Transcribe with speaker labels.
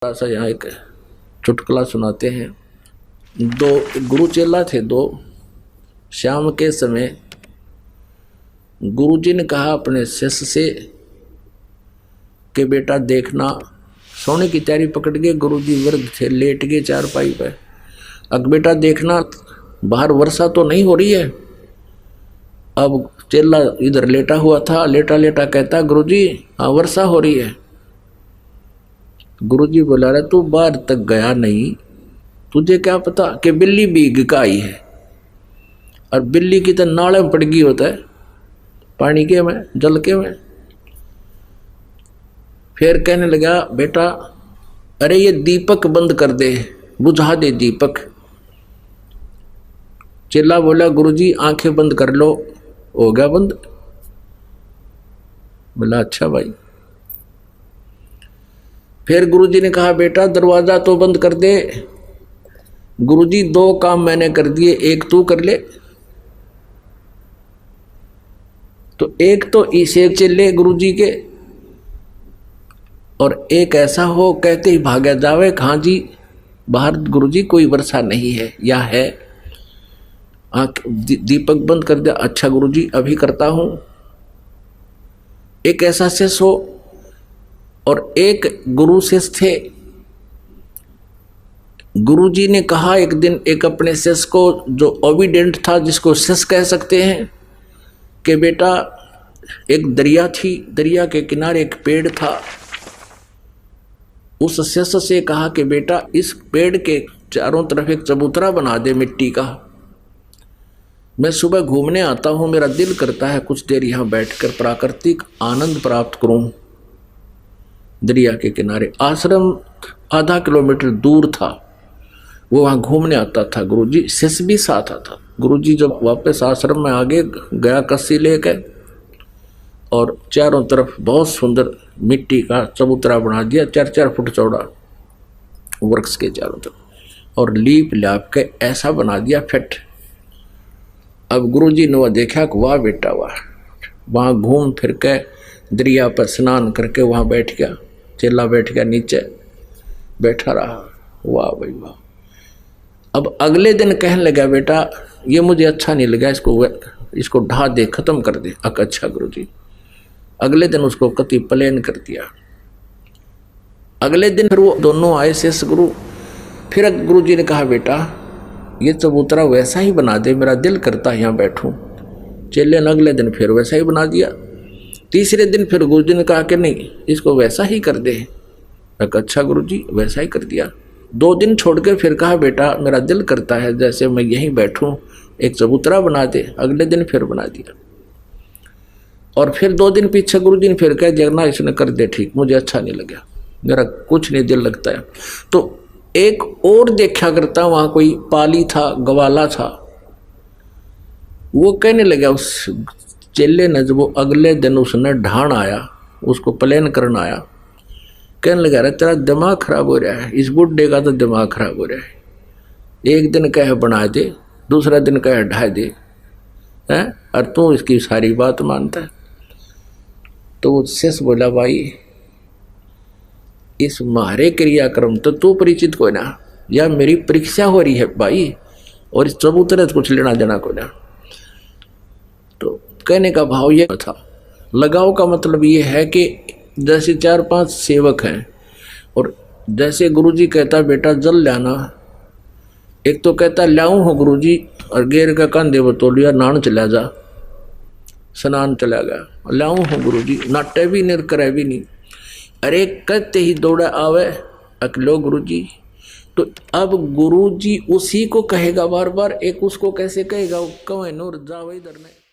Speaker 1: थोड़ा सा यहाँ एक चुटकुला सुनाते हैं। दो गुरु चेला थे दो। शाम के समय गुरुजी ने कहा अपने शिष्य से कि बेटा देखना, सोने की तैयारी पकड़ के गुरुजी वृद्ध थे, लेट गए चारपाई पे। अब बेटा देखना, बाहर वर्षा तो नहीं हो रही है। अब चेला इधर लेटा हुआ था, लेटा लेटा कहता गुरुजी हाँ वर्षा हो रही है। गुरुजी बोला रहा तू बाहर तक गया नहीं, तुझे क्या पता कि बिल्ली भीग का आई है। और बिल्ली की तो नाले में पड़ गई होता है, पानी के में, जल के में। फिर कहने लगा बेटा अरे ये दीपक बंद कर दे, बुझा दे दीपक। चेला बोला गुरुजी आंखें बंद कर लो, हो गया बंद। बोला अच्छा भाई। फिर गुरुजी ने कहा बेटा दरवाजा तो बंद कर दे। गुरुजी दो काम मैंने कर दिए, एक तू कर ले। तो एक तो इसे चले गुरुजी के, और एक ऐसा हो कहते ही भागा जावे हाँ जी बाहर गुरुजी कोई वर्षा नहीं है या है। आंख दीपक बंद कर दिया, अच्छा गुरुजी अभी करता हूं। एक ऐसा शिष्य हो, और एक गुरु शिष्य थे। गुरुजी ने कहा एक दिन एक अपने शिष्य को जो ओबीडेंट था, जिसको शिष्य कह सकते हैं, कि बेटा एक दरिया थी, दरिया के किनारे एक पेड़ था। उस शिष्य से कहा कि बेटा इस पेड़ के चारों तरफ एक चबूतरा बना दे मिट्टी का। मैं सुबह घूमने आता हूं, मेरा दिल करता है कुछ देर यहां बैठकर प्राकृतिक आनंद प्राप्त करूं। दरिया के किनारे आश्रम आधा किलोमीटर दूर था, वो वहां घूमने आता था। गुरुजी शिष्य भी साथ आता। गुरुजी जब वापस आश्रम में आगे गया कस्सी लेकर, और चारों तरफ बहुत सुंदर मिट्टी का चबूतरा बना दिया, 4-4 फुट चौड़ा वृक्ष के चारों तरफ, और लीप लाप के ऐसा बना दिया फिट। अब गुरुजी ने वह देखा कि वाह बेटा वाह। वहाँ घूम फिर के दरिया पर स्नान करके वहाँ बैठ गया। चेला बैठ गया नीचे, बैठा रहा। वाह भाई वाह। अब अगले दिन कहने लगा बेटा ये मुझे अच्छा नहीं लगा, इसको ढा दे, खत्म कर दे। अच्छा गुरुजी। अगले दिन उसको कति प्लेन कर दिया। अगले दिन फिर वो दोनों आए शिष्य गुरु। फिर गुरुजी ने कहा बेटा ये चबूतरा वैसा ही बना दे, मेरा दिल करता है यहाँ बैठूं। चेले ने अगले दिन फिर वैसा ही बना दिया। तीसरे दिन फिर गुरुजी ने कहा कि नहीं इसको वैसा ही कर दे। अच्छा गुरुजी, वैसा ही कर दिया। 2 दिन छोड़ के फिर कहा बेटा मेरा दिल करता है जैसे मैं यहीं बैठूं, एक चबूतरा बना दे। अगले दिन फिर बना दिया। और फिर 2 दिन पीछे गुरुजी ने फिर कह दिया इसने कर दे ठीक, मुझे अच्छा नहीं लगा, मेरा कुछ नहीं दिल लगता है। तो एक और देखा करता, वहां कोई पाली था, गवाला था। वो कहने लगा उस चेले ने, जब वो अगले दिन उसने ढाण आया, उसको प्लेन करना आया, कहने लगा अरे तेरा दिमाग खराब हो रहा है, इस बुढ़े का तो दिमाग खराब हो रहा है। एक दिन कहे बना दे, दूसरा दिन कहे ढा दे, हैं और तू इसकी सारी बात मानता है। तो वो शिष्य बोला भाई इस मारे क्रियाक्रम तो तू परिचित को ना, या मेरी परीक्षा हो रही है भाई, और इस चबूतरे कुछ लेना देना को ना। तो कहने का भाव ये था, लगाव का मतलब ये है कि जैसे 4-5 सेवक हैं, और जैसे गुरुजी कहता बेटा जल लाना, एक तो कहता लाऊं हो गुरुजी, और गेर का कंधे वो तोलिया नान चला जा, स्नान चला गया। लाऊं हो गुरुजी, नाटे भी नहीं करे भी नहीं। अरे कहते ही दौड़ा आवे अकलो गुरुजी। तो अब गुरुजी उसी को कहेगा बार बार, एक उसको कैसे कहेगा, कवे नूर जावे इधर ने।